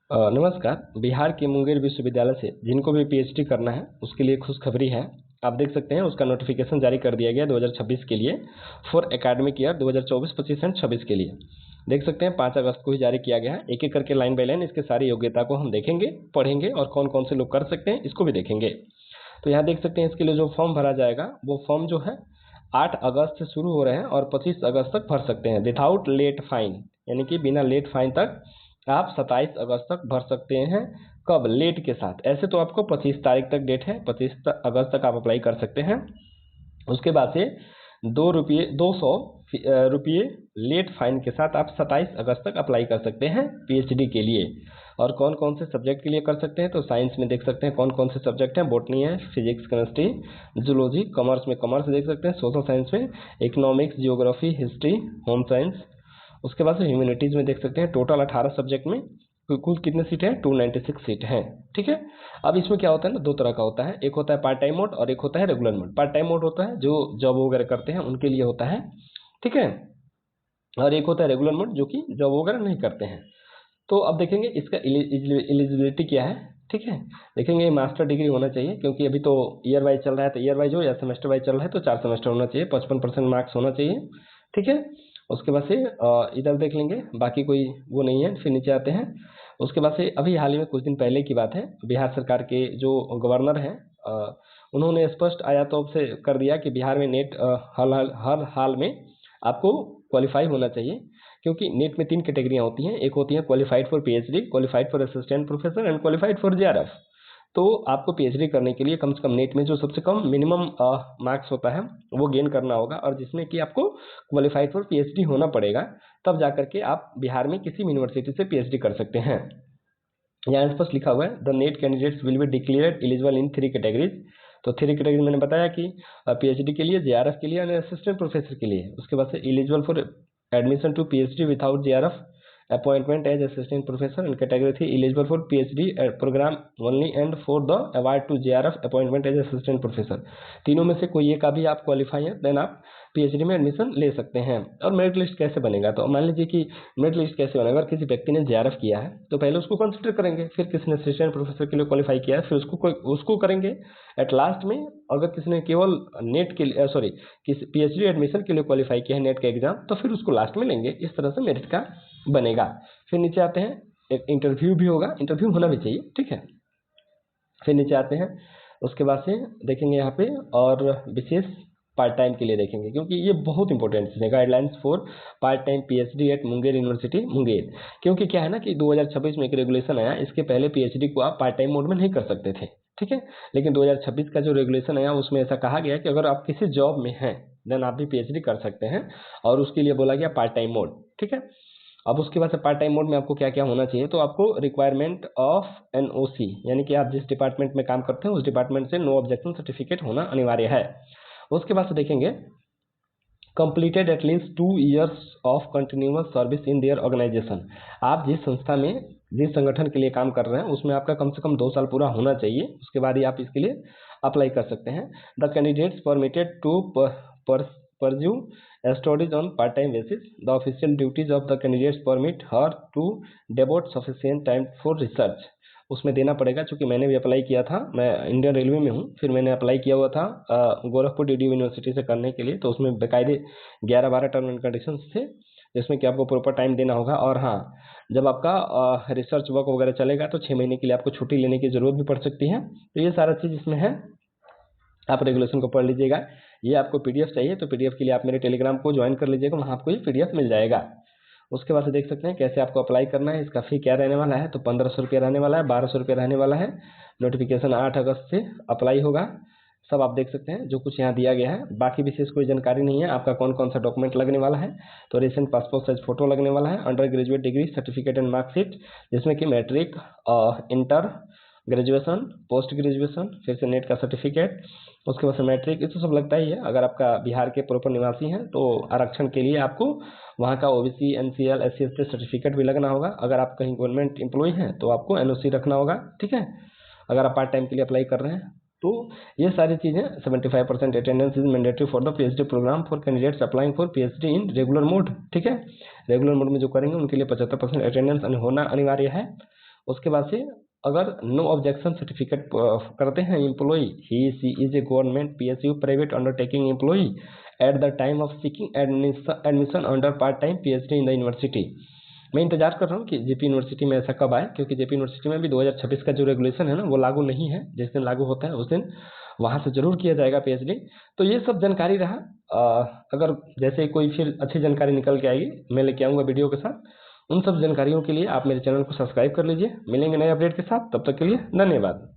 नमस्कार। बिहार के मुंगेर विश्वविद्यालय से जिनको भी पीएचडी करना है उसके लिए खुशखबरी है। आप देख सकते हैं उसका नोटिफिकेशन जारी कर दिया गया 2026 के लिए फॉर एकेडमिक ईयर 2024-25 एंड 26 के लिए। देख सकते हैं 5 अगस्त को ही जारी किया गया है। एक एक करके लाइन बाय लाइन इसके सारी योग्यता को हम देखेंगे, पढ़ेंगे और कौन कौन से लोग कर सकते हैं इसको भी देखेंगे। तो यहाँ देख सकते हैं इसके लिए जो फॉर्म भरा जाएगा वो फॉर्म जो है 8 अगस्त से शुरू हो रहे हैं और 25 अगस्त तक भर सकते हैं विदाउट लेट फाइन, यानी कि बिना लेट फाइन तक आप 27 अगस्त तक भर सकते हैं। कब? लेट के साथ। ऐसे तो आपको 25 तारीख तक डेट है, 25 अगस्त तक आप अप्लाई कर सकते हैं। उसके बाद से 200 रुपये लेट फाइन के साथ आप 27 अगस्त तक अप्लाई कर सकते हैं पीएचडी के लिए। और कौन कौन से सब्जेक्ट के लिए कर सकते हैं तो साइंस में देख सकते हैं कौन कौन से सब्जेक्ट हैं। बॉटनी है, फिजिक्स, केमिस्ट्री, जूलॉजी। कॉमर्स में कॉमर्स देख सकते हैं। सोशल साइंस में economics, geography, history, home science. उसके बाद से ह्यूमैनिटीज़ में देख सकते हैं टोटल 18 सब्जेक्ट में कुल कितने सीट हैं? 296 सीट हैं। ठीक है। अब इसमें क्या होता है ना, दो तरह का होता है। एक होता है पार्ट टाइम मोड और एक होता है regular mode. Part time mode होता है जो जॉब वगैरह करते हैं उनके लिए होता है, ठीक है। और एक होता है रेगुलर मोड जो कि जॉब वगैरह नहीं करते हैं। तो अब देखेंगे इसका एलिजिबिलिटी क्या है, ठीक है। देखेंगे मास्टर डिग्री होना चाहिए क्योंकि अभी तो ईयर वाइज चल रहा है, तो ईयर वाइज हो या सेमेस्टर वाइज चल रहा है तो 4 सेमेस्टर होना चाहिए, 55% मार्क्स होना चाहिए, ठीक है। उसके बाद से इधर देख लेंगे, बाकी कोई वो नहीं है। फिर नीचे आते हैं। उसके बाद से अभी हाल ही में कुछ दिन पहले की बात है, बिहार सरकार के जो गवर्नर हैं उन्होंने स्पष्ट आया तो से कर दिया कि बिहार में नेट हर हाल में आपको क्वालिफाई होना चाहिए। क्योंकि नेट में 3 कैटेगरियाँ होती हैं। एक होती है qualified for PhD, qualified for assistant professor and qualified for JRF. तो आपको पीएचडी करने के लिए कम से कम नेट में जो सबसे कम मिनिमम मार्क्स होता है वो गेन करना होगा, और जिसमें कि आपको क्वालिफाइड फॉर पीएचडी होना पड़ेगा, तब जाकर के आप बिहार में किसी यूनिवर्सिटी से पीएचडी कर सकते हैं। यहाँ स्पष्ट लिखा हुआ है the net candidates will be declared eligible in 3 categories. तो 3 कैटेगरी मैंने बताया कि पीएचडी के लिए, जेआरएफ के लिए और असिस्टेंट प्रोफेसर के लिए। उसके बाद से eligible for admission to PhD without JRF appointment as assistant professor and category 3 eligible for PhD programme only and for the award to JRF appointment as assistant professor. तीनों में से कोई एक का भी आप क्वालिफाई है देन आप पीएचडी में एडमिशन ले सकते हैं। और मेरिट लिस्ट कैसे बनेगा? तो मान लीजिए कि मेरिट लिस्ट कैसे बनेगा, अगर किसी व्यक्ति ने जेआरएफ किया है तो पहले उसको कंसिडर करेंगे, फिर किसी ने असिस्टेंट प्रोफेसर के लिए क्वालिफाई किया है फिर उसको करेंगे। एट लास्ट में अगर किसी ने केवल नेट के लिए किसी पीएचडी एडमिशन के लिए क्वालिफाई किया है नेट का एग्जाम, तो फिर उसको लास्ट में लेंगे। इस तरह से मेरिट का बनेगा। फिर नीचे आते हैं, एक इंटरव्यू भी होगा, इंटरव्यू होना भी चाहिए, ठीक है। फिर नीचे आते हैं, उसके बाद से देखेंगे यहाँ पे और विशेष पार्ट टाइम के लिए देखेंगे, क्योंकि ये बहुत इंपॉर्टेंट चीज़ है। Guidelines for part time PhD at Munger university Munger. क्योंकि क्या है ना कि 2026 में एक रेगुलेशन आया, इसके पहले पीएचडी को आप पार्ट टाइम मोड में नहीं कर सकते थे, ठीक है। लेकिन 2026 का जो रेगुलेशन आया उसमें ऐसा कहा गया कि अगर आप किसी जॉब में हैं देन आप भी पीएचडी कर सकते हैं, और उसके लिए बोला गया पार्ट टाइम मोड, ठीक है। अब उसके बाद से पार्ट टाइम मोड में आपको क्या क्या होना चाहिए, तो आपको रिक्वायरमेंट ऑफ एनओसी, यानी कि आप जिस डिपार्टमेंट में काम करते हैं उस डिपार्टमेंट से नो ऑब्जेक्शन सर्टिफिकेट होना अनिवार्य है। उसके बाद से देखेंगे completed at least 2 years of continuous service in their organisation. आप जिस संस्था में, जिस संगठन के लिए काम कर रहे हैं उसमें आपका कम से कम 2 साल पूरा होना चाहिए, उसके बाद ही आप इसके लिए अप्लाई कर सकते हैं। The candidates permitted to pursue studies on part-time basis. The official duties of the candidates permit her to devote sufficient time for research. उसमें देना पड़ेगा, चूँकि मैंने भी अप्लाई किया था, मैं इंडियन रेलवे में हूँ, फिर मैंने अप्लाई किया हुआ था गोरखपुर डीडी यूनिवर्सिटी से करने के लिए। तो उसमें बेकायदे 11-12 टर्म एंड कंडीशंस थे जिसमें कि आपको प्रॉपर टाइम देना होगा। और हाँ, जब आपका रिसर्च वर्क वगैरह चलेगा तो 6 महीने के लिए आपको छुट्टी लेने की ज़रूरत भी पड़ सकती है। तो ये सारा चीज़ इसमें है, आप रेगुलेशन को पढ़ लीजिएगा। ये आपको पीडीएफ चाहिए तो पीडीएफ के लिए आप मेरे टेलीग्राम को ज्वाइन कर लीजिएगा, वहाँ आपको ये पीडीएफ मिल जाएगा। उसके बाद से देख सकते हैं कैसे आपको अप्लाई करना है। इसका फी क्या रहने वाला है, तो 1500 रुपये रहने वाला है, 1200 रुपये रहने वाला है। नोटिफिकेशन 8 अगस्त से अप्लाई होगा। सब आप देख सकते हैं जो कुछ यहाँ दिया गया है। बाकी विशेष कोई जानकारी नहीं है। आपका कौन कौन सा डॉक्यूमेंट लगने वाला है, तो रिसेंट पासपोर्ट साइज फोटो लगने वाला है, under graduate degree certificate and marksheet जिसमें कि matric, inter, graduation, post graduation, फिर से नेट का सर्टिफिकेट, उसके बाद से मैट्रिक, ये तो सब लगता ही है। अगर आपका बिहार के प्रॉपर निवासी हैं तो आरक्षण के लिए आपको वहाँ का OBC, NCL, SC ST certificate भी लगना होगा। अगर आप कहीं गवर्नमेंट एम्प्लॉय हैं तो आपको एनओसी रखना होगा, ठीक है। अगर आप पार्ट टाइम के लिए अप्लाई कर रहे हैं तो ये सारी चीज़ें। 75% attendance is mandatory for the PhD programme for candidates applying for PhD in regular mode, ठीक है। रेगुलर मोड में जो करेंगे उनके लिए 75% अटेंडेंस होना अनिवार्य है। उसके बाद से अगर नो ऑब्जेक्शन सर्टिफिकेट करते हैं employee, he she is a government PSU private undertaking employee at the time of seeking admission under part time PhD in the university. मैं इंतजार कर रहा हूँ कि जेपी यूनिवर्सिटी में ऐसा कब आए, क्योंकि जेपी यूनिवर्सिटी में भी 2026 का जो रेगुलेशन है ना वो लागू नहीं है। जिस दिन लागू होता है उस दिन वहाँ से जरूर किया जाएगा PhD। तो ये सब जानकारी रहा। अगर जैसे कोई फिर अच्छी जानकारी निकल के आएगी मैं लेके आऊँगा वीडियो के साथ। उन सब जानकारियों के लिए आप मेरे चैनल को सब्सक्राइब कर लीजिए। मिलेंगे नए अपडेट के साथ, तब तक के लिए धन्यवाद।